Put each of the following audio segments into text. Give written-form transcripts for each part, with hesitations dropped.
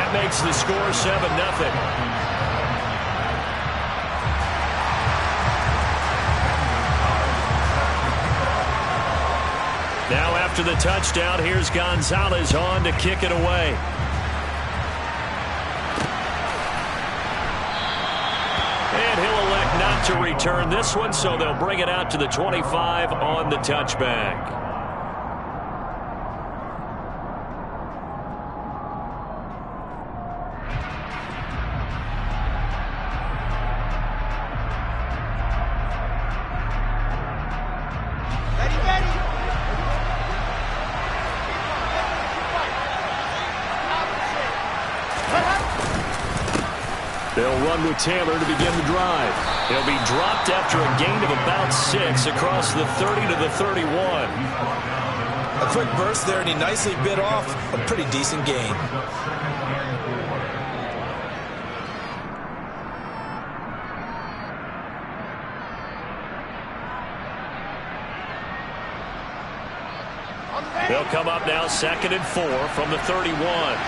that makes the score 7-0. Now after the touchdown, here's Gonzalez on to kick it away. And he'll elect not to return this one, so they'll bring it out to the 25 on the touchback. They'll run with Taylor to begin the drive. He'll be dropped after a gain of about 6 across the 30 to the 31. A quick burst there, and he nicely bit off a pretty decent gain. They'll come up now 2nd and 4 from the 31.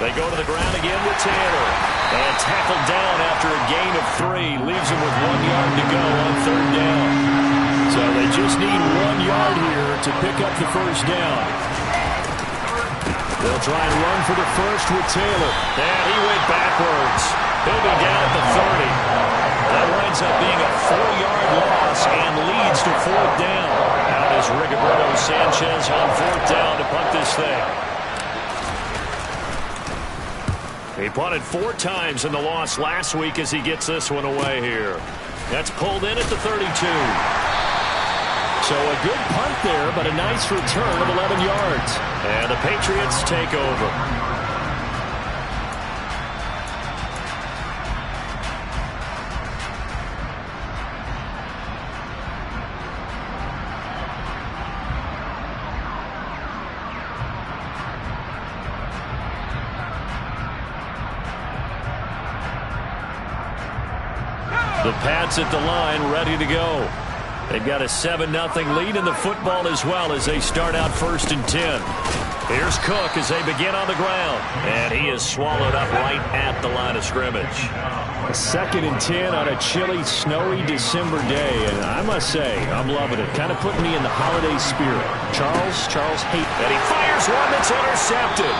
They go to the ground again with Taylor. And tackled down after a gain of 3. Leaves him with 1 yard to go on 3rd down. So they just need 1 yard here to pick up the first down. They'll try and run for the first with Taylor. And he went backwards. He'll be down at the 30. That winds up being a 4-yard loss and leads to 4th down. Out is Rigoberto Sanchez on 4th down to punt this thing. He punted 4 times in the loss last week as he gets this one away here. That's pulled in at the 32. So a good punt there, but a nice return of 11 yards. And the Patriots take over. The Pats at the line, ready to go. They've got a 7-0 lead in the football as well as they start out 1st and 10. Here's Cook as they begin on the ground. And he is swallowed up right at the line of scrimmage. A 2nd and 10 on a chilly, snowy December day. And I must say, I'm loving it. Kind of putting me in the holiday spirit. Charles Hayden. And he fires one that's intercepted.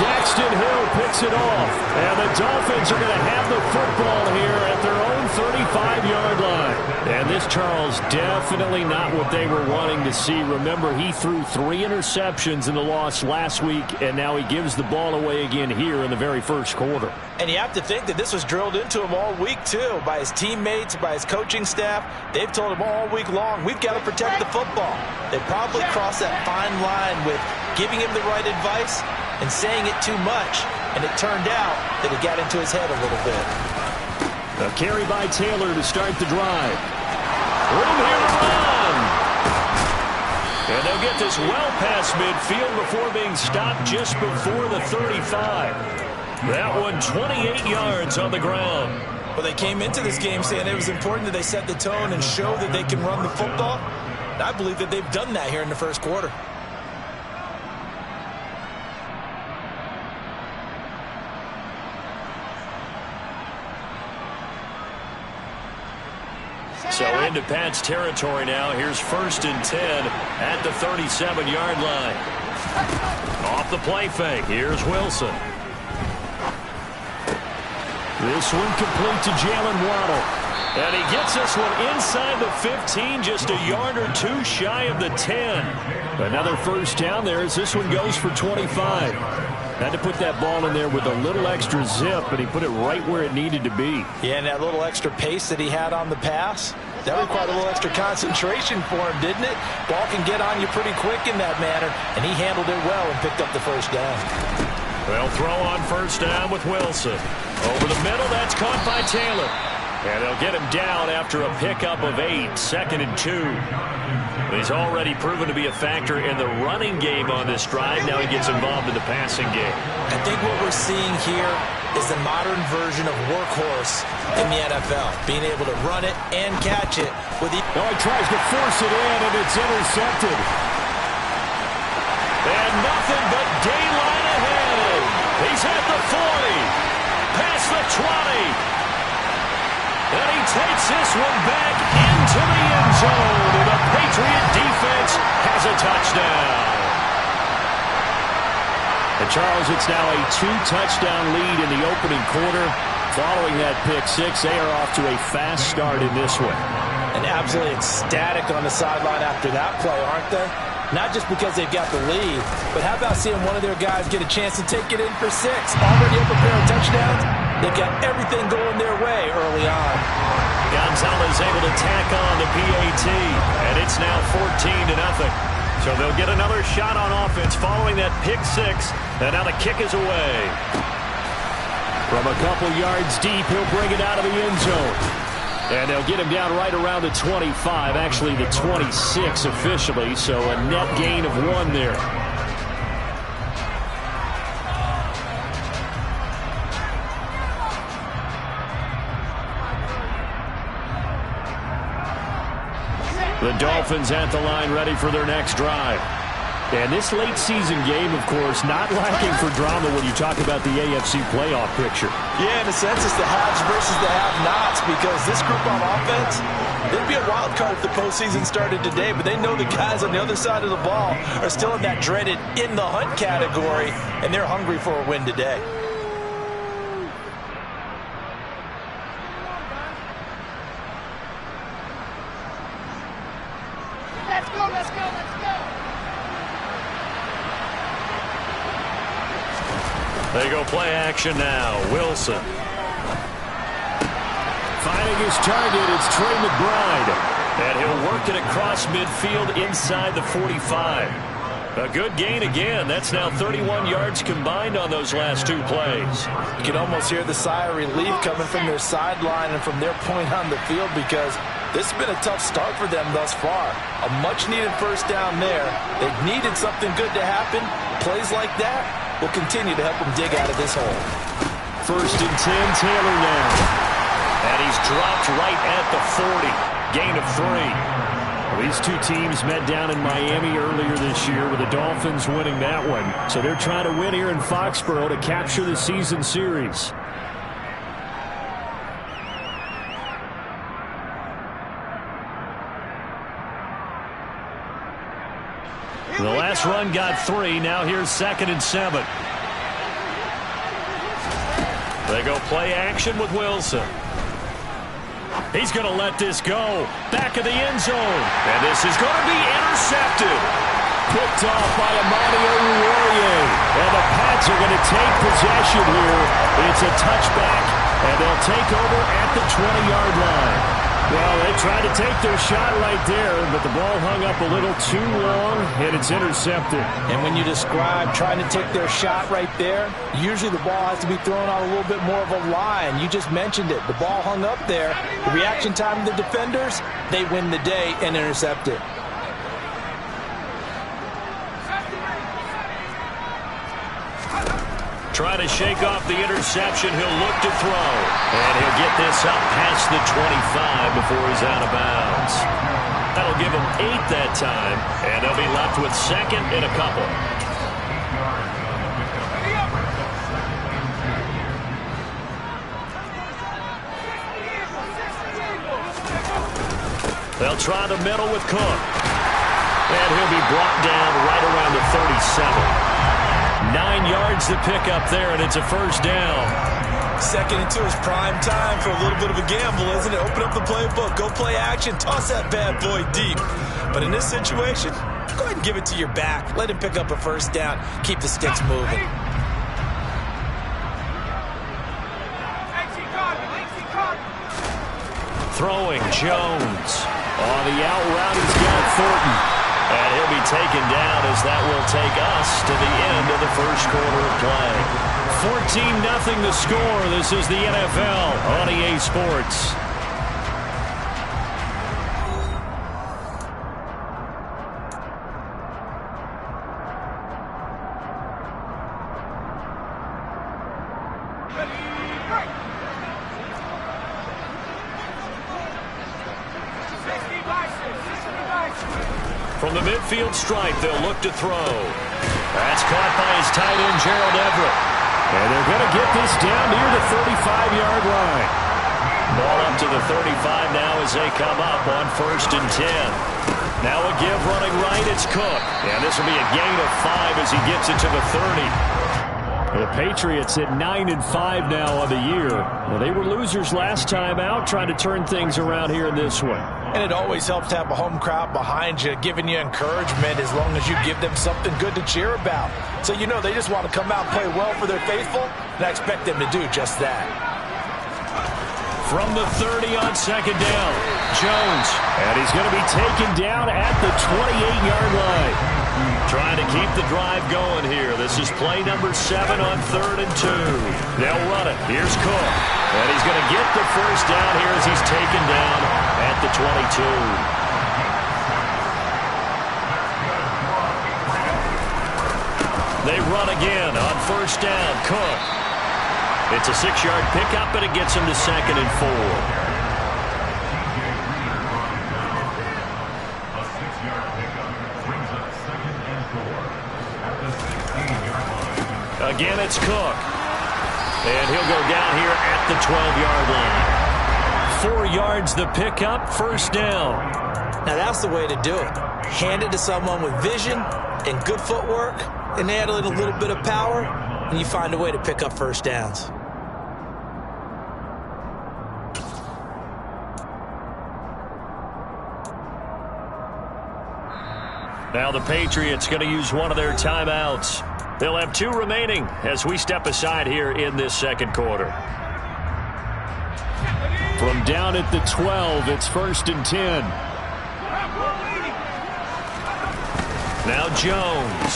Daxton Hill picks it off. And the Dolphins are going to have the football here at their own 35-yard line. And this Charles definitely not what they were wanting to see. Remember, he threw 3 interceptions in the loss last week, and now he gives the ball away again here in the very first quarter. And you have to think that this was drilled into him all week, too, by his teammates, by his coaching staff. They've told him all week long, we've got to protect the football. They probably crossed that fine line with giving him the right advice and saying it too much, and it turned out that it got into his head a little bit. A carry by Taylor to start the drive. Room here to run. And they'll get this well past midfield before being stopped just before the 35. That one 28 yards on the ground. Well, they came into this game saying it was important that they set the tone and show that they can run the football. And I believe that they've done that here in the first quarter. So into Pats territory now. Here's 1st and 10 at the 37-yard line. Off the play fake. Here's Wilson. This one complete to Jalen Waddle. And he gets this one inside the 15, just a yard or 2 shy of the 10. Another first down there as this one goes for 25. Had to put that ball in there with a little extra zip, but he put it right where it needed to be. Yeah, and that little extra pace that he had on the pass, that required a little extra concentration for him, didn't it? Ball can get on you pretty quick in that manner, and he handled it well and picked up the first down. They'll throw on first down with Wilson. Over the middle, that's caught by Taylor. And they'll get him down after a pickup of 8, 2nd and 2. He's already proven to be a factor in the running game on this drive. Now he gets involved in the passing game. I think what we're seeing here is the modern version of workhorse in the NFL. Being able to run it and catch it. With he tries to force it in, and it's intercepted. And nothing but daylight ahead. He's at the 40. Past the 20. And he takes this one back into the end zone. And the Patriot defense has a touchdown. And Charles, it's now a 2-touchdown lead in the opening quarter. Following that pick six, they are off to a fast start in this one. And absolutely ecstatic on the sideline after that play, aren't they? Not just because they've got the lead, but how about seeing one of their guys get a chance to take it in for six? Already up a pair of touchdowns. They've got everything going their way early on. Gonzalez able to tack on the PAT, and it's now 14-0. So they'll get another shot on offense following that pick six, and now the kick is away. From a couple yards deep, he'll bring it out of the end zone. And they'll get him down right around the 25, actually the 26 officially, so a net gain of 1 there. The Dolphins at the line ready for their next drive. And this late season game, of course, not lacking for drama when you talk about the AFC playoff picture. Yeah, in a sense, it's the haves versus the have-nots, because this group on offense, they'd be a wild card if the postseason started today, but they know the guys on the other side of the ball are still in that dreaded in-the-hunt category, and they're hungry for a win today. Let's go, let's go, let's go! They go play action now. Wilson. Finding his target, it's Trey McBride. And he'll work it across midfield inside the 45. A good gain again. That's now 31 yards combined on those last two plays. You can almost hear the sigh of relief coming from their sideline and from their point on the field, because this has been a tough start for them thus far. A much-needed first down there. They've needed something good to happen. Plays like that will continue to help them dig out of this hole. 1st and 10, Taylor now. And he's dropped right at the 40. Gain of 3. Well, these two teams met down in Miami earlier this year with the Dolphins winning that one. So they're trying to win here in Foxborough to capture the season series. The last run got 3. Now here's 2nd and 7. They go play action with Wilson. He's going to let this go. Back of the end zone. And this is going to be intercepted. Picked off by Amadio Uwariye. And the Pats are going to take possession here. It's a touchback, and they'll take over at the 20-yard line. Well, they tried to take their shot right there, but the ball hung up a little too long, and it's intercepted. And when you describe trying to take their shot right there, usually the ball has to be thrown on a little bit more of a line. You just mentioned it. The ball hung up there. The reaction time of the defenders, they win the day and intercept it. Trying to shake off the interception. He'll look to throw. And he'll get this up past the 25 before he's out of bounds. That'll give him 8 that time. And they'll be left with 2nd and a couple. They'll try the middle with Cook. And he'll be brought down right around the 37. 9 yards to pick up there, and it's a first down. 2nd and 2 is prime time for a little bit of a gamble, isn't it? Open up the playbook, go play action, toss that bad boy deep. But in this situation, go ahead and give it to your back. Let him pick up a first down. Keep the sticks moving. Throwing Jones. On the out route, he's got Thornton. And he'll be taken down as that will take us to the end of the first quarter of play. 14-0 the score. This is the NFL on EA Sports. From the midfield stripe, they'll look to throw. That's caught by his tight end, Gerald Everett. And they're going to get this down near the 35-yard line. Ball up to the 35 now as they come up on 1st and 10. Now a give running right, it's Cook. And this will be a gain of 5 as he gets it to the 30. The Patriots at 9-5 now on the year. Well, they were losers last time out, trying to turn things around here in this one. And it always helps to have a home crowd behind you, giving you encouragement as long as you give them something good to cheer about. So you know they just want to come out and play well for their faithful, and I expect them to do just that. From the 30 on 2nd down, Jones. And he's going to be taken down at the 28-yard line. Trying to keep the drive going here. This is play number 7 on 3rd and 2. They'll run it. Here's Cook. And he's going to get the first down here as he's taken down at the 22. They run again on 1st down. Cook. It's a 6-yard pickup, and it gets him to 2nd and 4. Again, it's Cook. And he'll go down here at the 12-yard line. 4 yards the pickup, 1st down. Now that's the way to do it. Hand it to someone with vision and good footwork, and add a little bit of power, and you find a way to pick up 1st downs. Now the Patriots going to use one of their timeouts. They'll have 2 remaining as we step aside here in this 2nd quarter. From down at the 12, it's 1st and 10. Now Jones.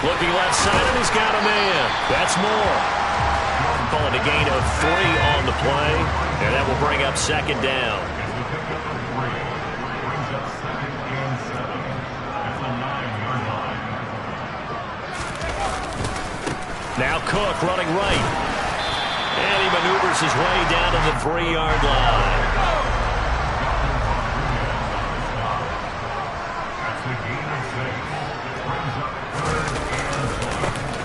Looking left side, and he's got a man. That's Moore. Calling a gain of 3 on the play, and that will bring up 2nd down. Now Cook running right. And he maneuvers his way down to the 3-yard line.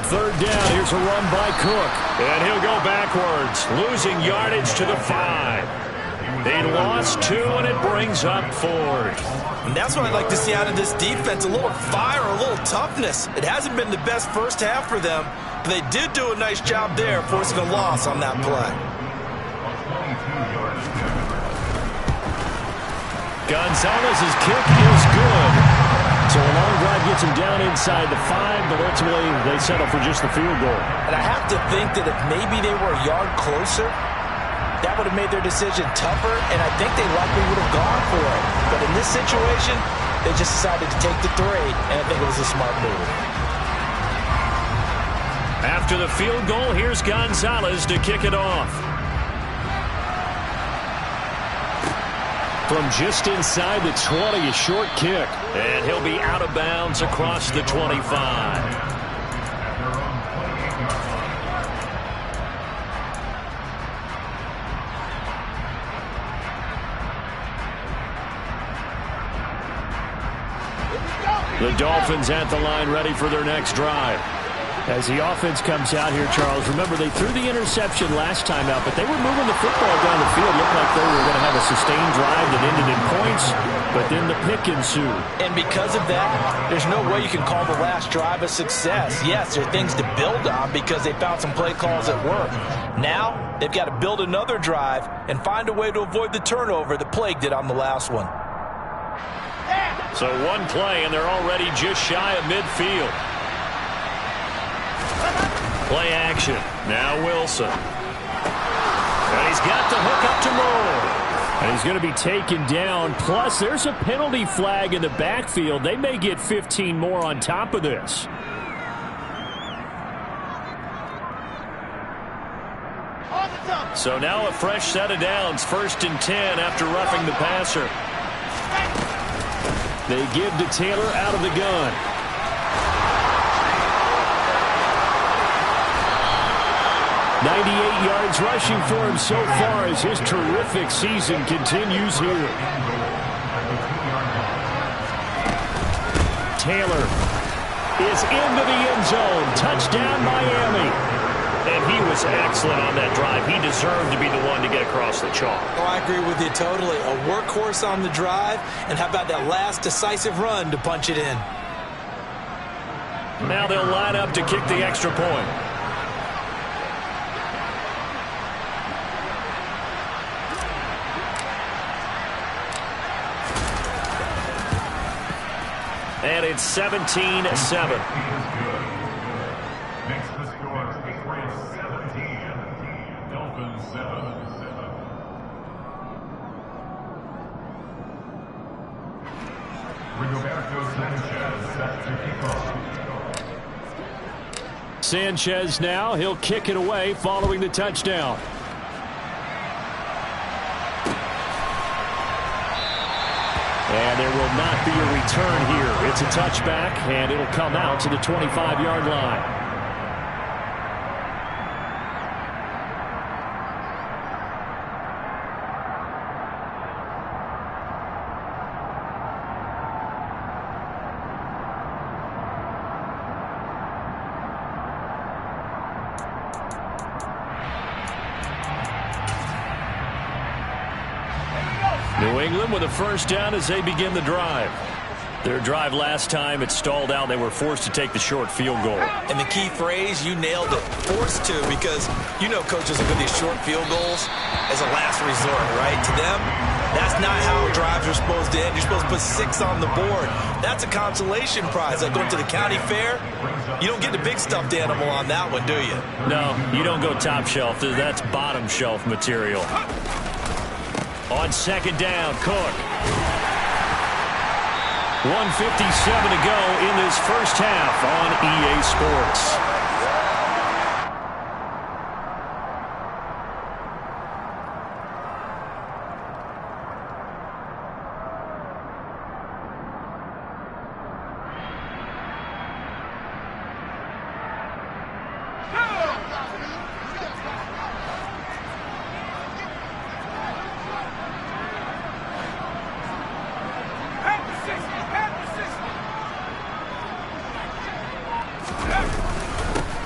3rd down. Here's a run by Cook. And he'll go backwards, losing yardage to the 5. They lost 2, and it brings up 4th. And that's what I'd like to see out of this defense, a little fire, a little toughness. It hasn't been the best first half for them, but they did do a nice job there, forcing a loss on that play. Gonzalez's kick is good. So a long drive gets him down inside the 5, but ultimately they settle for just the field goal. And I have to think that if maybe they were a yard closer, that would have made their decision tougher, and I think they likely would have gone for it. But in this situation, they just decided to take the 3, and I think it was a smart move. After the field goal, here's Gonzalez to kick it off. From just inside the 20, a short kick. And he'll be out of bounds across the 25. The Dolphins at the line ready for their next drive. As the offense comes out here, Charles, remember they threw the interception last time out, but they were moving the football down the field. Looked like they were going to have a sustained drive that ended in points, but then the pick ensued. And because of that, there's no way you can call the last drive a success. Yes, there are things to build on because they found some play calls that work. Now, they've got to build another drive and find a way to avoid the turnover that plagued it on the last one. So one play, and they're already just shy of midfield. Play action. Now Wilson. And he's got the hook up to Moore. And he's going to be taken down. Plus, there's a penalty flag in the backfield. They may get 15 more on top of this. So now a fresh set of downs. 1st and 10 after roughing the passer. They give to Taylor out of the gun. .98 yards rushing for him so far as his terrific season continues here. Taylor. is into the end zone. Touchdown, Miami. And he was excellent on that drive. He deserved to be the one to get across the chalk. Oh, I agree with you totally. A workhorse on the drive, and how about that last decisive run to punch it in? Now they'll line up to kick the extra point. And it's 17-7. Sanchez now, he'll kick it away following the touchdown. And there will not be a return here. It's a touchback, and it'll come out to the 25-yard line. New England with a first down as they begin the drive. Their drive last time, it stalled out. They were forced to take the short field goal. And the key phrase, you nailed it, forced to, because you know coaches look at these short field goals as a last resort, right? To them, that's not how drives are supposed to end. You're supposed to put 6 on the board. That's a consolation prize. Like going to the county fair, you don't get the big stuffed animal on that one, do you? No, you don't go top shelf. That's bottom shelf material. On second down, Cook. 1:57 to go in this first half on EA Sports.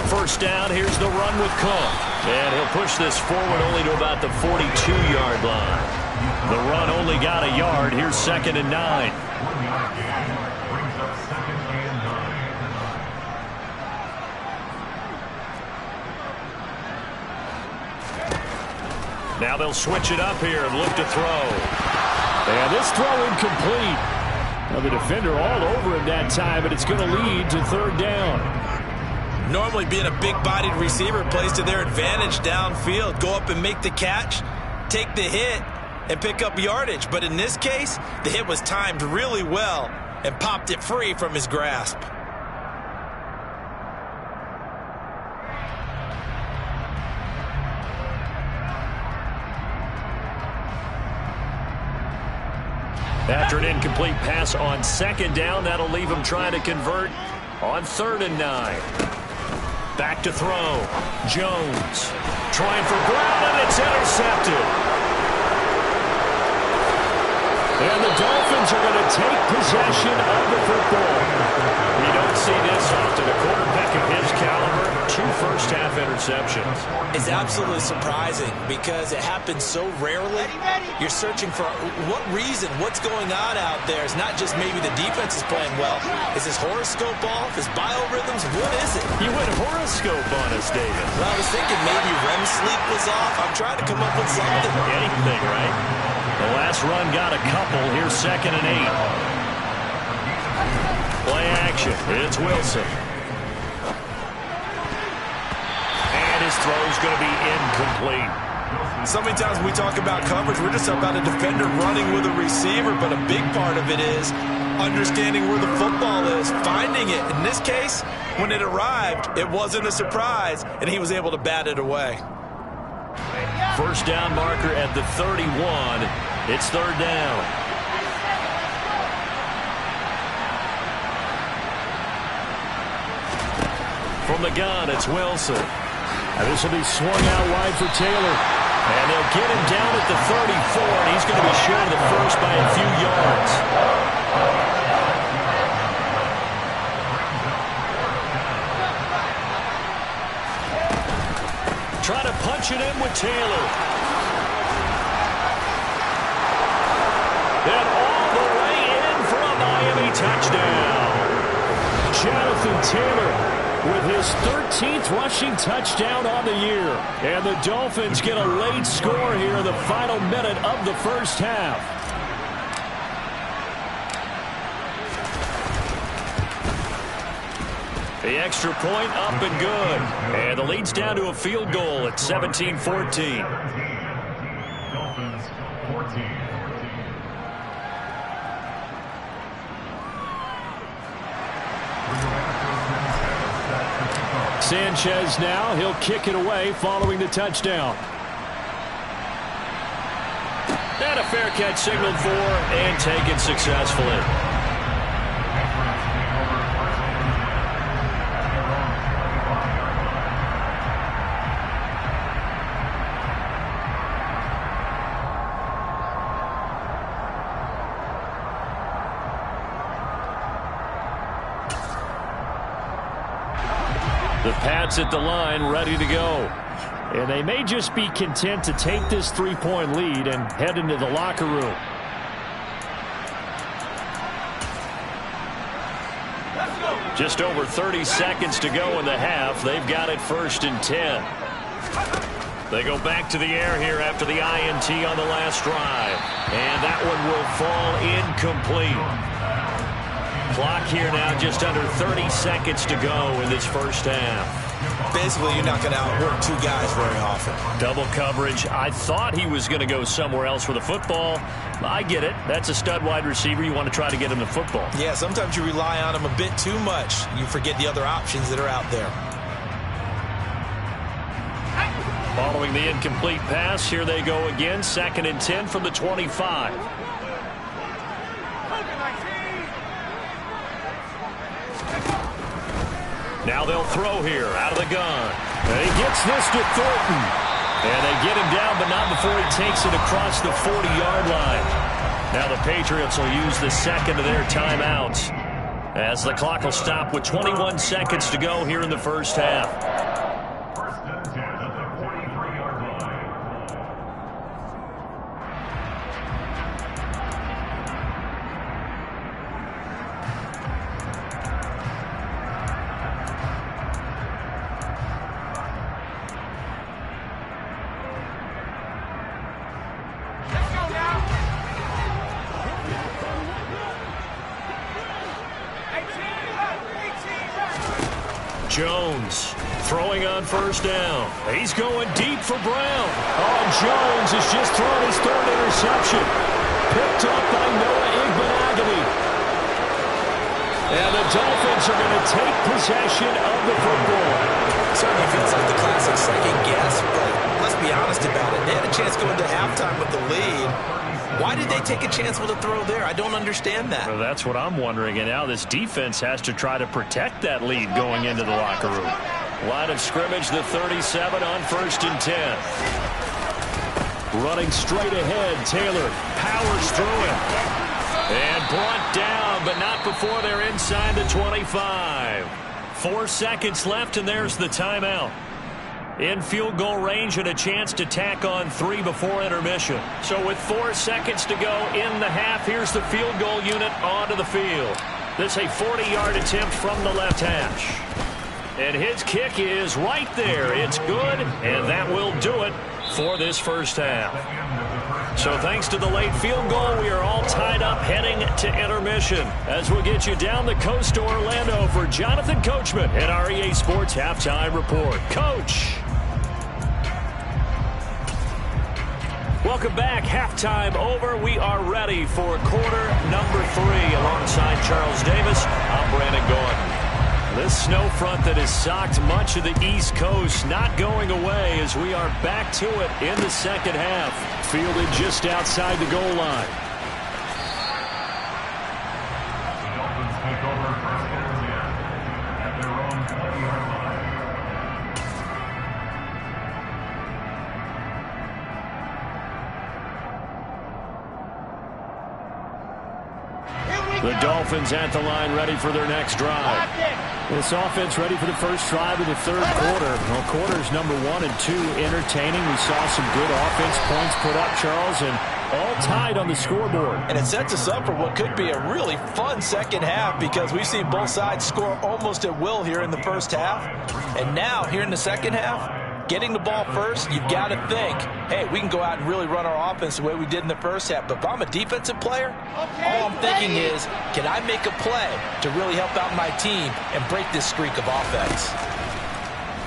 First down, here's the run with Cook. And he'll push this forward only to about the 42-yard line. The run only got a yard. Here's 2nd and 9. Now they'll switch it up here and look to throw. And this throw incomplete. Now the defender all over him that time, but it's going to lead to 3rd down. Normally being a big-bodied receiver plays to their advantage downfield. Go up and make the catch, take the hit, and pick up yardage. But in this case, the hit was timed really well and popped it free from his grasp. After an incomplete pass on 2nd down, that'll leave him trying to convert on 3rd and 9. Back to throw. Jones trying for Brown, and it's intercepted. And the Dolphins are going to take possession of the football. We don't see this often. A quarterback of his caliber, 2 first-half interceptions. It's absolutely surprising because it happens so rarely. You're searching for what reason, what's going on out there. It's not just maybe the defense is playing well. Is his horoscope off? His biorhythms? What is it? You went horoscope on us, David. Well, I was thinking maybe REM sleep was off. I'm trying to come up with something. Anything, right? The last run got a couple. Here's 2nd and 8. Play action. It's Wilson. And his throw's going to be incomplete. So many times when we talk about coverage, we're just about a defender running with a receiver, but a big part of it is understanding where the football is, finding it. In this case, when it arrived, it wasn't a surprise, and he was able to bat it away. First down marker at the 31. It's 3rd down. From the gun, it's Wilson. And this will be swung out wide for Taylor. And they'll get him down at the 34, and he's going to be short of the first by a few yards. Trying to punch it in with Taylor. And all the way in for a Miami touchdown. Jonathan Taylor with his 13th rushing touchdown on the year. And the Dolphins get a late score here in the final minute of the first half. The extra point up and good. And the lead's down to a field goal at 17-14. Dolphins 14. Sanchez now, he'll kick it away following the touchdown. And a fair catch signaled for and taken successfully. The Pats at the line, ready to go. And they may just be content to take this 3-point lead and head into the locker room. Just over 30 seconds to go in the half. They've got it 1st and 10. They go back to the air here after the INT on the last drive. And that one will fall incomplete. Clock here now, just under 30 seconds to go in this first half. Basically, you're not going to outwork two guys very often. Double coverage. I thought he was going to go somewhere else for the football. I get it. That's a stud wide receiver. You want to try to get him the football. Yeah, sometimes you rely on him a bit too much. You forget the other options that are out there. Following the incomplete pass, here they go again. 2nd and 10 from the 25. Now they'll throw here out of the gun. And he gets this to Thornton. And they get him down, but not before he takes it across the 40-yard line. Now the Patriots will use the second of their timeouts as the clock will stop with 21 seconds to go here in the first half. Jones throwing on 1st down. He's going deep for Brown. Oh, Jones has just thrown his 3rd interception. Picked up by Noah Igbenogany. And the Dolphins are going to take possession of the football. Certainly feels like the classic second guess, but let's be honest about it. They had a chance going to halftime with the lead. Why did they take a chance with a throw there? I don't understand that. Well, that's what I'm wondering. And now this defense has to try to protect that lead going into the locker room. Line of scrimmage, the 37 on 1st and 10. Running straight ahead, Taylor powers through it. And brought down, but not before they're inside the 25. 4 seconds left, and there's the timeout. In field goal range and a chance to tack on 3 before intermission. So with 4 seconds to go in the half, here's the field goal unit onto the field. This a 40-yard attempt from the left hash. And his kick is right there. It's good, and that will do it for this first half. So thanks to the late field goal, we are all tied up heading to intermission as we'll get you down the coast to Orlando for Jonathan Coachman and our EA Sports Halftime Report. Coach. Welcome back. Halftime over. We are ready for quarter number 3 alongside Charles Davis. I'm Brandon Gordon. This snow front that has socked much of the East Coast not going away as we are back to it in the second half. Fielded just outside the goal line. The Dolphins take over 1st and 10 at their own 20-yard line. Here we The Dolphins at the line, ready for their next drive. This offense ready for the first drive of the third quarter. Well, quarters number 1 and 2 entertaining. We saw some good offense points put up, Charles, and all tied on the scoreboard. And it sets us up for what could be a really fun second half, because we've seen both sides score almost at will here in the first half. And now, here in the second half, getting the ball first, you've got to think, hey, we can go out and really run our offense the way we did in the first half. But if I'm a defensive player, all I'm thinking is, can I make a play to really help out my team and break this streak of offense?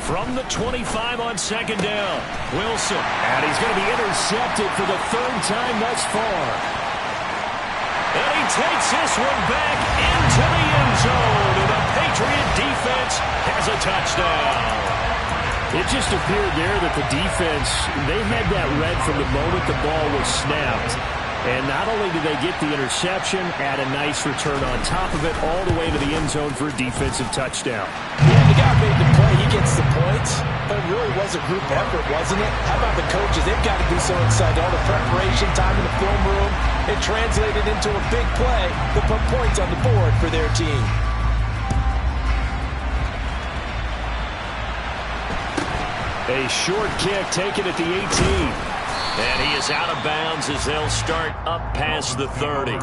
From the 25 on second down, Wilson. And he's going to be intercepted for the third time thus far. And he takes this one back into the end zone. And the Patriot defense has a touchdown. It just appeared there that the defense, they had that read from the moment the ball was snapped. And not only did they get the interception, add a nice return on top of it, all the way to the end zone for a defensive touchdown. Yeah, the guy made the play. He gets the points. But it really was a group effort, wasn't it? How about the coaches? They've got to be so excited. All the preparation time in the film room, it translated into a big play that put points on the board for their team. A short kick taken at the 18. And he is out of bounds as they'll start up past the 30. At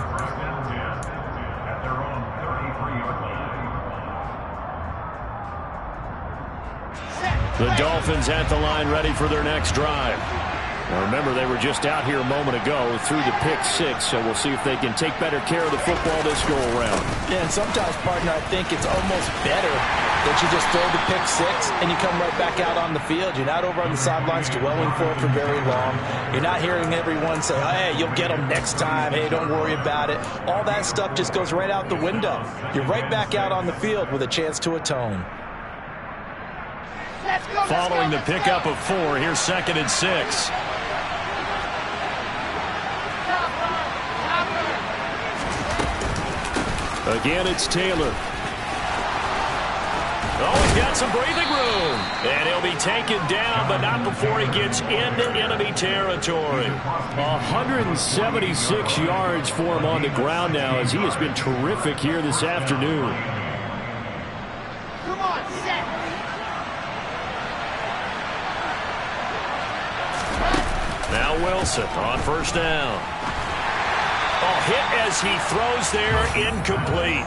their own 33-yard line. The Dolphins at the line, ready for their next drive. Now remember, they were just out here a moment ago through the pick 6, so we'll see if they can take better care of the football this go-around. Yeah, and sometimes, partner, I think it's almost better that you just throw the pick 6 and you come right back out on the field. You're not over on the sidelines dwelling for it for very long. You're not hearing everyone say, hey, you'll get them next time. Hey, don't worry about it. All that stuff just goes right out the window. You're right back out on the field with a chance to atone. Following the pickup of 4, here's 2nd and 6. Again, it's Taylor. Oh, he's got some breathing room. And he'll be taken down, but not before he gets into enemy territory. 176 yards for him on the ground now, as he has been terrific here this afternoon. Come on, set. Now Wilson on first down. Hit as he throws there, incomplete.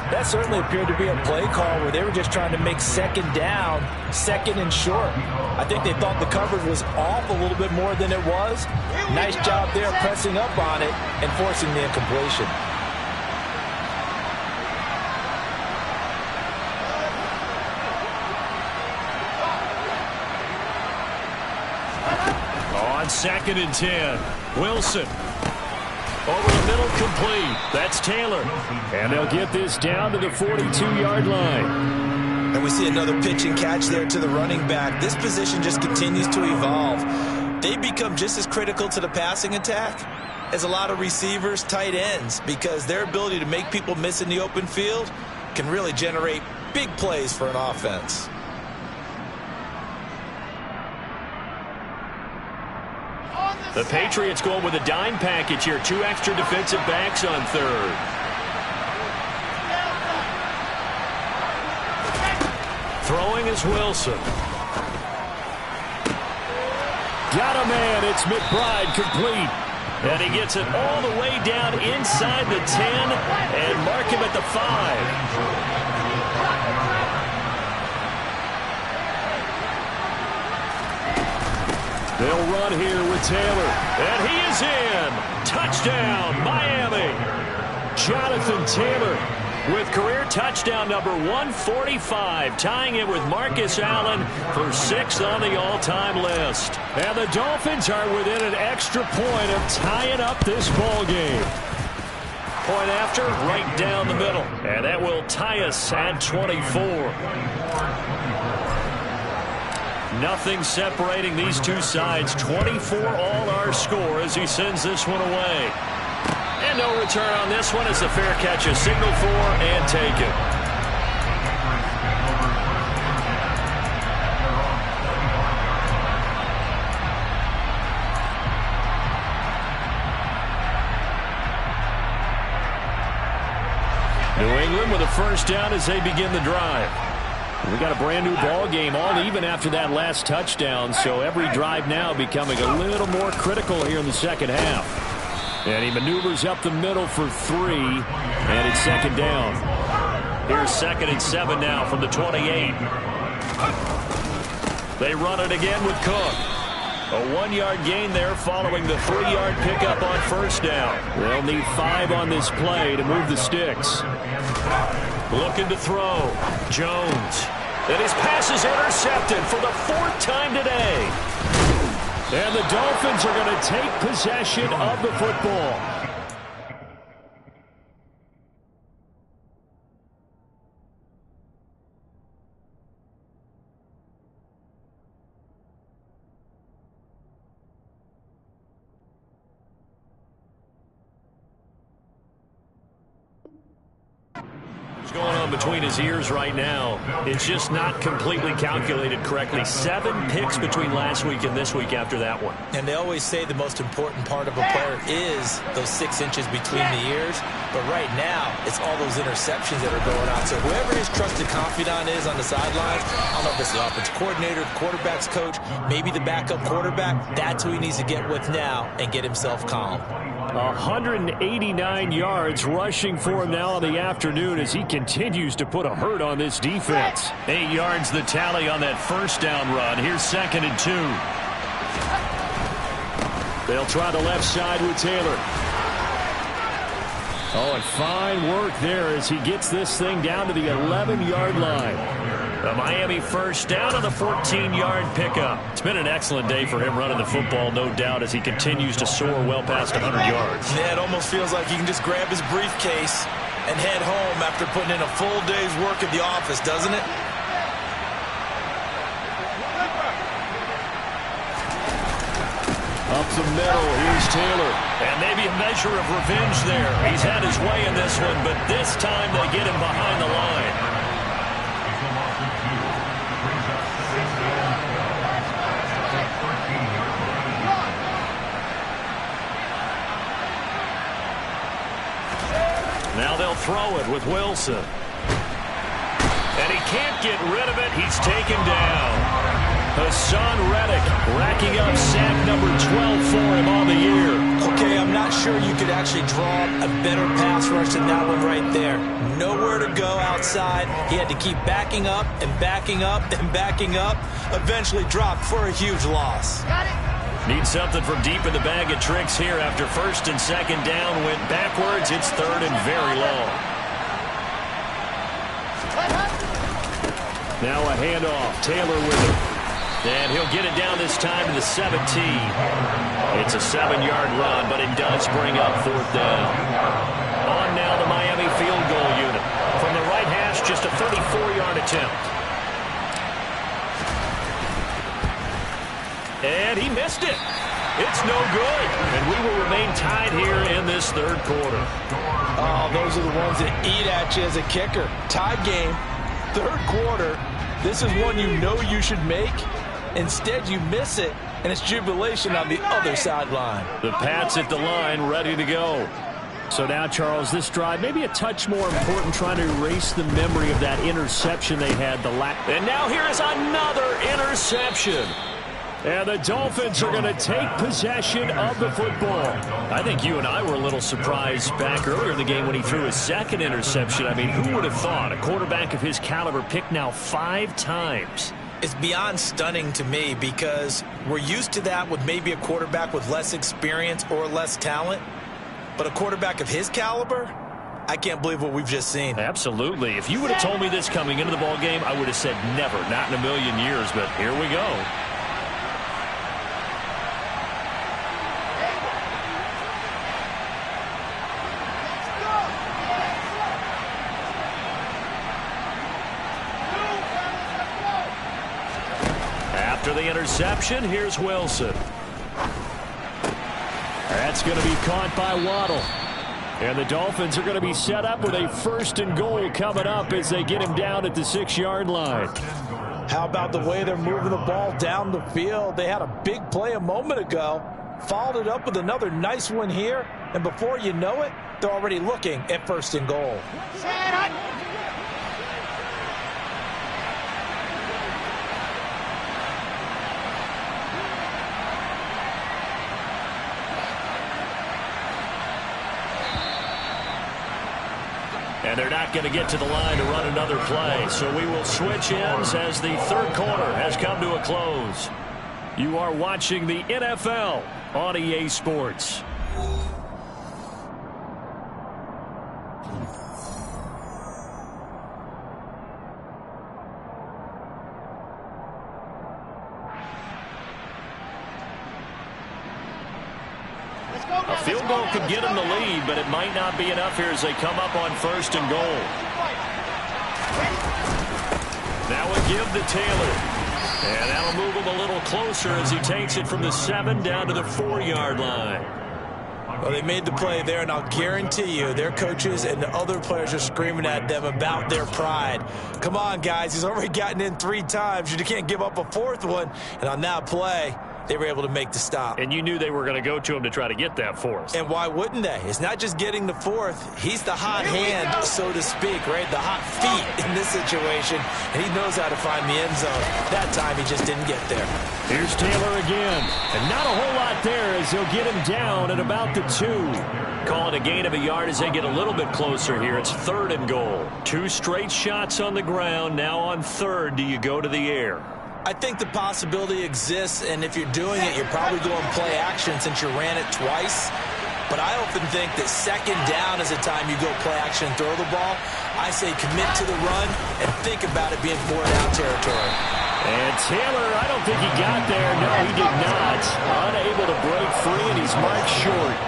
That certainly appeared to be a play call where they were just trying to make second down, second and short. I think they thought the coverage was off a little bit more than it was. Nice job there pressing up on it and forcing the incompletion. On 2nd and 10, Wilson. Over the middle, complete. That's Taylor. And they'll get this down to the 42-yard line. And we see another pitch and catch there to the running back. This position just continues to evolve. They become just as critical to the passing attack as a lot of receivers, tight ends, because their ability to make people miss in the open field can really generate big plays for an offense. The Patriots going with a dime package here. 2 extra defensive backs on 3rd. Throwing is Wilson. Got a man. It's McBride, complete. And he gets it all the way down inside the 10 and mark him at the 5. They'll run here with Taylor. And he is in. Touchdown, Miami. Jonathan Taylor with career touchdown number 145, tying it with Marcus Allen for 6th on the all-time list. And the Dolphins are within an extra point of tying up this ball game. Point after, right down the middle. And that will tie us at 24. Nothing separating these two sides. 24 all our score as he sends this one away. And no return on this one as the fair catch is signaled for and taken. Cleveland with a first down as they begin the drive. We got a brand new ball game, all even after that last touchdown, so every drive now becoming a little more critical here in the second half. And he maneuvers up the middle for 3, and it's second down. Here's 2nd and 7 now from the 28. They run it again with Cook. A 1-yard gain there following the 3-yard pickup on first down. They'll need 5 on this play to move the sticks. Looking to throw. Jones. And his pass is intercepted for the 4th time today. And the Dolphins are going to take possession of the football. Going on between his ears right now. It's just not completely calculated correctly. 7 picks between last week and this week after that one. And they always say the most important part of a player is those 6 inches between the ears. But right now, it's all those interceptions that are going on. So whoever his trusted confidant is on the sidelines, I don't know if it's the offensive coordinator, the quarterback's coach, maybe the backup quarterback, that's who he needs to get with now and get himself calm. 189 yards rushing for him now on the afternoon as he continues to put a hurt on this defense. 8 yards the tally on that first down run. Here's 2nd and 2. They'll try the left side with Taylor. Oh, and fine work there as he gets this thing down to the 11-yard line. The Miami first down on the 14-yard pickup. It's been an excellent day for him running the football, no doubt, as he continues to soar well past 100 yards. Yeah, it almost feels like he can just grab his briefcase and head home after putting in a full day's work at the office, doesn't it? Up the middle, here's Taylor. And maybe a measure of revenge there. He's had his way in this one, but this time they get him behind the line. Now they'll throw it with Wilson. And he can't get rid of it. He's taken down. Hassan Reddick racking up sack number 12 for him on the year. Okay, I'm not sure you could actually draw a better pass rush than that one right there. Nowhere to go outside. He had to keep backing up and backing up and backing up. Eventually dropped for a huge loss. Got it. Need something from deep in the bag of tricks here after 1st and 2nd down. Went backwards. It's 3rd and very long. Now a handoff. Taylor with it. And he'll get it down this time to the 17. It's a 7-yard run, but it does bring up 4th down. On now the Miami field goal unit. From the right hash, just a 34-yard attempt. And he missed it. It's no good. And we will remain tied here in this 3rd quarter. Oh, those are the ones that eat at you as a kicker. Tie game, 3rd quarter. This is one you know you should make. Instead, you miss it, and it's jubilation on the other sideline. The Pats at the line, ready to go. So now, Charles, this drive maybe a touch more important, trying to erase the memory of that interception they had. And now here is another interception. And the Dolphins are going to take possession of the football. I think you and I were a little surprised back earlier in the game when he threw his 2nd interception. I mean, who would have thought a quarterback of his caliber picked now 5 times? It's beyond stunning to me because we're used to that with maybe a quarterback with less experience or less talent. But a quarterback of his caliber, I can't believe what we've just seen. Absolutely. If you would have told me this coming into the ball game, I would have said never, not in a million years. But here we go. After the interception, here's Wilson. That's going to be caught by Waddle. And the Dolphins are going to be set up with a 1st and goal coming up as they get him down at the 6-yard line. How about the way they're moving the ball down the field? They had a big play a moment ago. Followed it up with another nice one here. And before you know it, they're already looking at 1st and goal. Set up. And they're not going to get to the line to run another play. So we will switch ends as the 3rd quarter has come to a close. You are watching the NFL on EA Sports. A field goal could get them the lead, but it might not be enough here as they come up on 1st and goal. That would give to Taylor. And that'll move him a little closer as he takes it from the 7 down to the 4-yard line. Well, they made the play there, and I'll guarantee you their coaches and the other players are screaming at them about their pride. Come on, guys. He's already gotten in 3 times. You can't give up a 4th one. And on that play, they were able to make the stop. And you knew they were going to go to him to try to get that 4th. And why wouldn't they? It's not just getting the 4th. He's the hot hand, so to speak, right? The hot feet in this situation. And he knows how to find the end zone. That time, he just didn't get there. Here's Taylor again. And not a whole lot there as he'll get him down at about the 2. Call it a gain of a yard as they get a little bit closer here. It's 3rd and goal. 2 straight shots on the ground. Now on 3rd, do you go to the air? I think the possibility exists, and if you're doing it, you're probably going play action since you ran it twice. But I often think that 2nd down is the time you go play action and throw the ball. I say commit to the run and think about it being 4-down territory. And Taylor, I don't think he got there. No, he did not. Unable to break free, and he's marked short.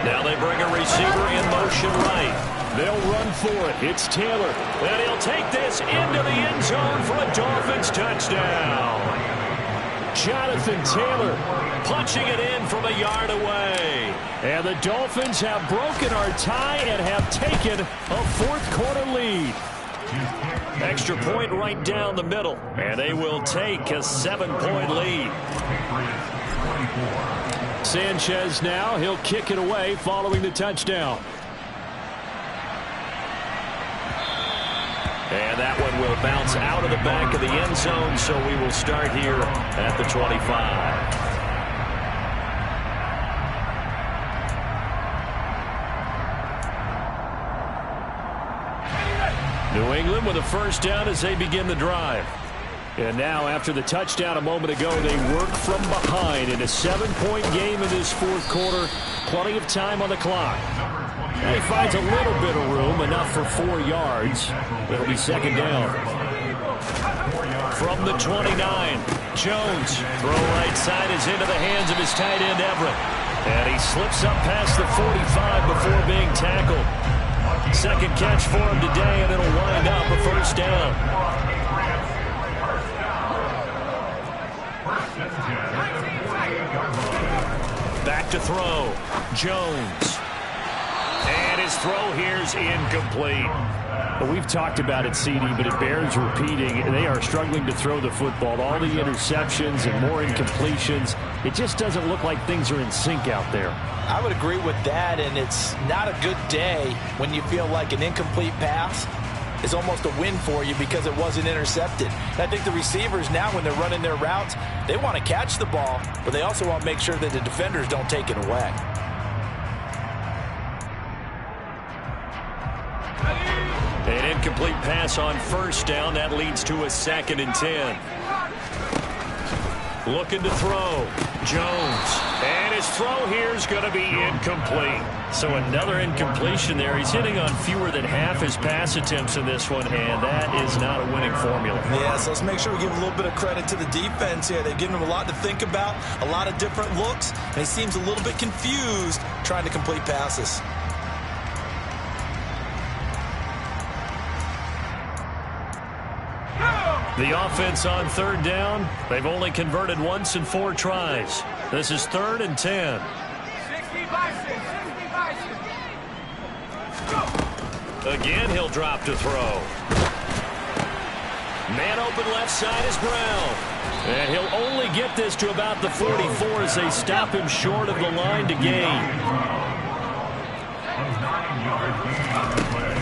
Now they bring a receiver in motion right. They'll run for it. It's Taylor. And he'll take this into the end zone for a Dolphins touchdown. Jonathan Taylor punching it in from a yard away. And the Dolphins have broken our tie and have taken a 4th quarter lead. Extra point right down the middle. And they will take a 7-point lead. Sanchez now. He'll kick it away following the touchdown. And that one will bounce out of the back of the end zone, so we will start here at the 25. New England with a 1st down as they begin the drive. And now, after the touchdown a moment ago, they work from behind in a 7-point game in this 4th quarter. Plenty of time on the clock. He finds a little bit of room, enough for 4 yards. It'll be 2nd down. From the 29, Jones. Throw right side is into the hands of his tight end, Everett. And he slips up past the 45 before being tackled. 2nd catch for him today, and it'll wind up a 1st down. Back to throw. Jones. And his throw here's incomplete. Well, we've talked about it, CD, but it bears repeating. They are struggling to throw the football. All the interceptions and more incompletions. It just doesn't look like things are in sync out there. I would agree with that, and it's not a good day when you feel like an incomplete pass is almost a win for you because it wasn't intercepted. And I think the receivers now, when they're running their routes, they want to catch the ball, but they also want to make sure that the defenders don't take it away. An incomplete pass on 1st down. That leads to a 2nd and 10. Looking to throw. Jones. And his throw here is going to be incomplete. So another incompletion there. He's hitting on fewer than half his pass attempts in this one, and that is not a winning formula. Yeah, so let's make sure we give a little bit of credit to the defense here. They've given him a lot to think about, a lot of different looks, and he seems a little bit confused trying to complete passes. The offense on 3rd down, they've only converted once in 4 tries. This is 3rd and 10. Again, he'll drop to throw. Man open left side is Brown. And he'll only get this to about the 44 as they stop him short of the line to gain.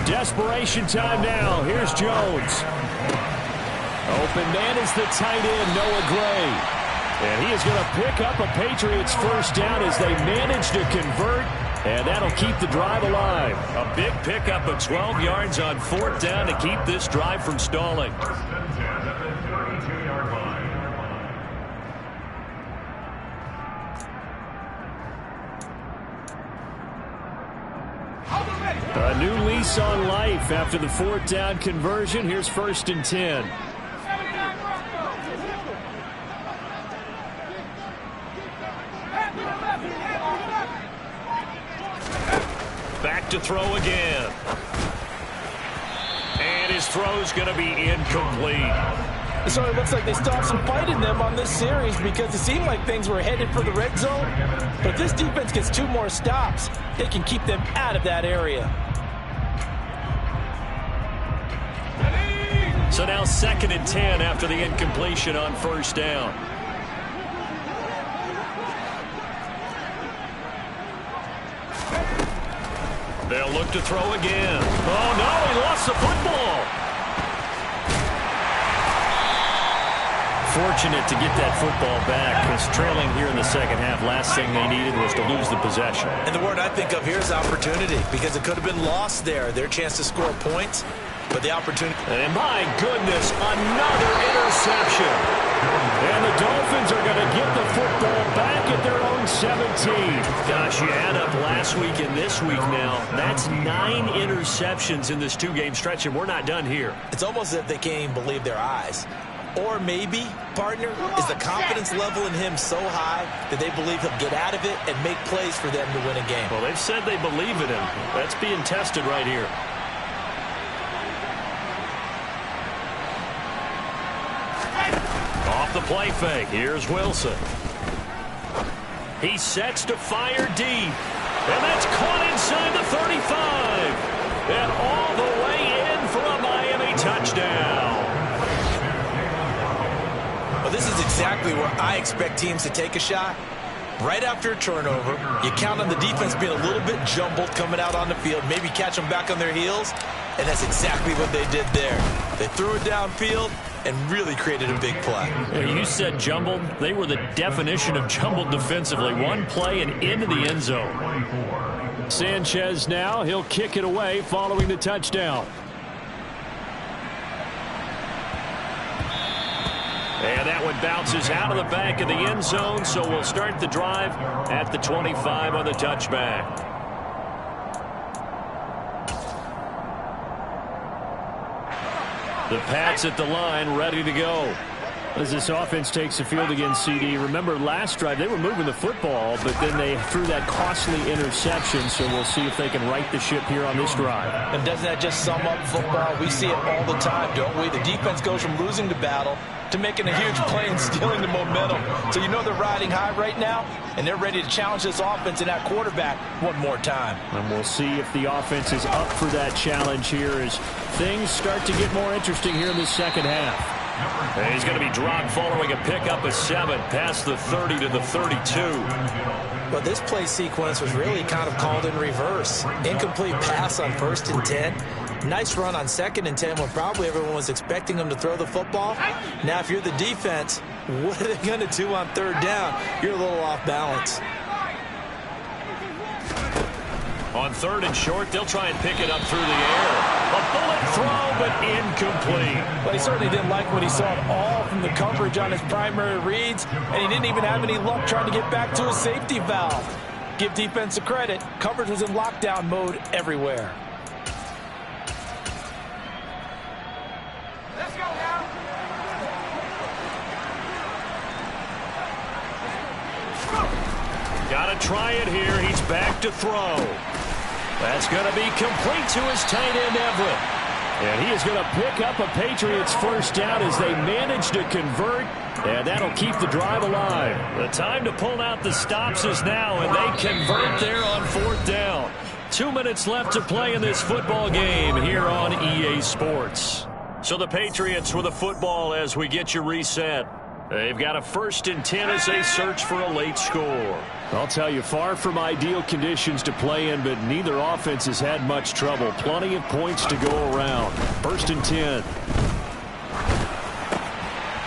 Desperation time now. Here's Jones. Open man is the tight end, Noah Gray. And he is going to pick up a Patriots first down as they manage to convert. And that'll keep the drive alive. A big pickup of 12 yards on 4th down to keep this drive from stalling. A new lease on life after the 4th down conversion. Here's 1st and 10. Back to throw again. And his throw's going to be incomplete. So it looks like they stopped some fight in them on this series because it seemed like things were headed for the red zone. But if this defense gets 2 more stops, they can keep them out of that area. So now 2nd and 10 after the incompletion on 1st down. They'll look to throw again. Oh, no, he lost the football. Fortunate to get that football back because trailing here in the second half, last thing they needed was to lose the possession. And the word I think of here is opportunity because it could have been lost there, their chance to score points. But the opportunity. And my goodness, another interception. And the Dolphins are going to get the football back at their own 17. Gosh, you add up last week and this week now. That's 9 interceptions in this 2-game stretch, and we're not done here. It's almost as if they can't even believe their eyes. Or maybe, partner, is the confidence level in him so high that they believe he'll get out of it and make plays for them to win a game. Well, they've said they believe in him. That's being tested right here. Off the play fake. Here's Wilson. He sets to fire deep. And that's caught inside the 35. And all the way in for a Miami touchdown. Well, this is exactly where I expect teams to take a shot. Right after a turnover, you count on the defense being a little bit jumbled coming out on the field, maybe catch them back on their heels, and that's exactly what they did there. They threw it downfield and really created a big play. You said jumbled. They were the definition of jumbled defensively. One play and into the end zone. Sanchez now. He'll kick it away following the touchdown. And that one bounces out of the back of the end zone, so we'll start the drive at the 25 on the touchback. The Pats at the line, ready to go. As this offense takes the field against CD, remember last drive they were moving the football, but then they threw that costly interception, so we'll see if they can right the ship here on this drive. And doesn't that just sum up football? We see it all the time, don't we? The defense goes from losing the battle to making a huge play and stealing the momentum. So you know they're riding high right now, and they're ready to challenge this offense and that quarterback one more time. And we'll see if the offense is up for that challenge here as things start to get more interesting here in the second half. And he's going to be dropped following a pickup of 7 past the 30 to the 32. But this play sequence was really kind of called in reverse. Incomplete pass on 1st and 10. Nice run on 2nd and 10 when probably everyone was expecting them to throw the football. Now, if you're the defense, what are they going to do on 3rd down? You're a little off balance. On 3rd and short, they'll try and pick it up through the air. A bullet throw, but incomplete. But he certainly didn't like what he saw at all from the coverage on his primary reads, and he didn't even have any luck trying to get back to his safety valve. Give defense a credit. Coverage was in lockdown mode everywhere. Let's go now. Got to try it here. He's back to throw. That's going to be complete to his tight end, Everett. And he is going to pick up a Patriots first down as they manage to convert. And that'll keep the drive alive. The time to pull out the stops is now, and they convert there on 4th down. 2 minutes left to play in this football game here on EA Sports. So the Patriots with a football as we get you reset. They've got a 1st and 10 as they search for a late score. I'll tell you, far from ideal conditions to play in, but neither offense has had much trouble. Plenty of points to go around. 1st and 10.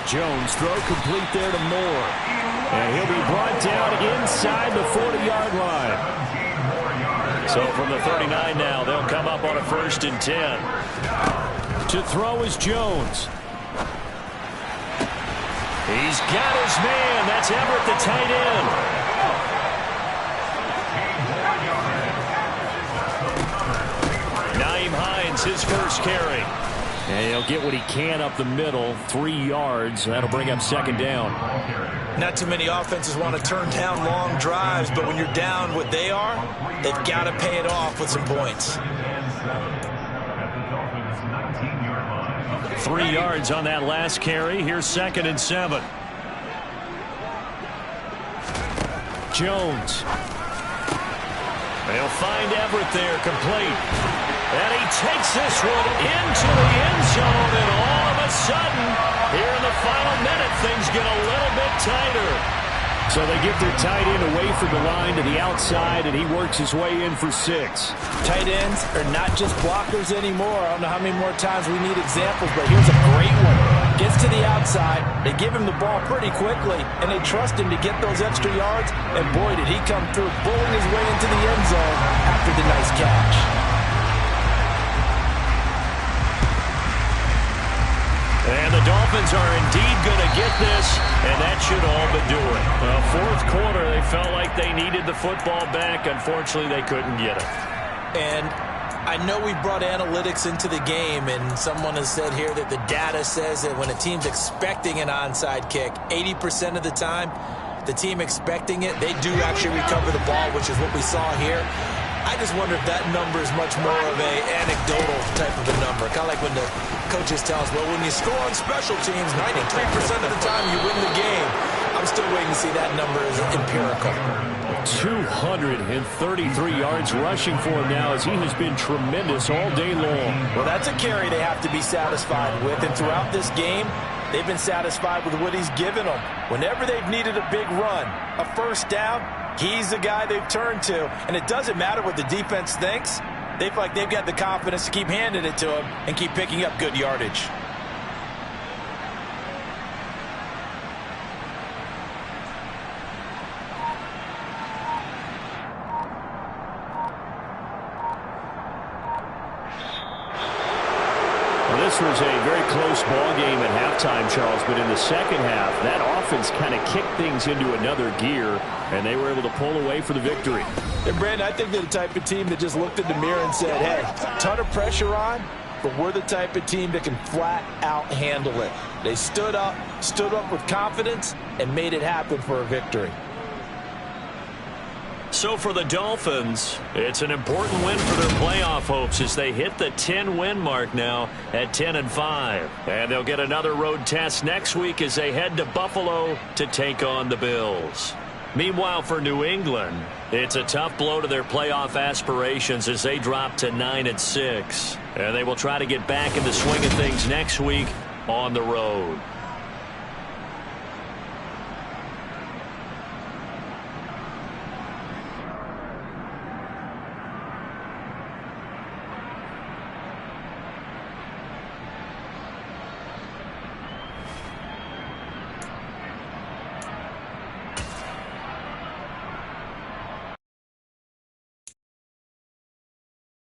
Jones throw complete there to Moore. And he'll be brought down inside the 40-yard line. So from the 39 now, they'll come up on a 1st and 10. To throw is Jones. He's got his man. That's Everett, the tight end. Nyheim Hines, his first carry. And he'll get what he can up the middle, 3 yards. That'll bring up 2nd down. Not too many offenses want to turn down long drives, but when you're down what they are, they've got to pay it off with some points. 3 yards on that last carry. Here's 2nd and 7. Jones. They'll find Everett there, complete. And he takes this one into the end zone, and all of a sudden, here in the final minute, things get a little bit tighter. So they get their tight end away from the line to the outside, and he works his way in for 6. Tight ends are not just blockers anymore. I don't know how many more times we need examples, but here's a great one. Gets to the outside, they give him the ball pretty quickly, and they trust him to get those extra yards, and boy, did he come through, bulling his way into the end zone after the nice catch. And the Dolphins are indeed going to get this, and that should all but do it. Well, 4th quarter, they felt like they needed the football back. Unfortunately, they couldn't get it. And I know we brought analytics into the game, and someone has said here that the data says that when a team's expecting an onside kick, 80% of the time, the team expecting it, they do actually recover the ball, which is what we saw here. I just wonder if that number is much more of an anecdotal type of a number. Kind of like when the coaches tell us, well, when you score on special teams, 93% of the time you win the game. I'm still waiting to see that number as empirical. 233 yards rushing for him now as he has been tremendous all day long. Well, that's a carry they have to be satisfied with. And throughout this game, they've been satisfied with what he's given them. Whenever they've needed a big run, a 1st down, he's the guy they've turned to. And it doesn't matter what the defense thinks. They feel like they've got the confidence to keep handing it to him and keep picking up good yardage. This was a very close ball game at halftime, Charles, but in the second half, that offense kind of kicked things into another gear, and they were able to pull away for the victory. And Brandon, I think they're the type of team that just looked in the mirror and said, hey, ton of pressure on, but we're the type of team that can flat out handle it. They stood up with confidence, and made it happen for a victory. So for the Dolphins, it's an important win for their playoff hopes as they hit the 10-win mark now at 10-5. And they'll get another road test next week as they head to Buffalo to take on the Bills. Meanwhile, for New England, it's a tough blow to their playoff aspirations as they drop to 9-6. And they will try to get back in the swing of things next week on the road.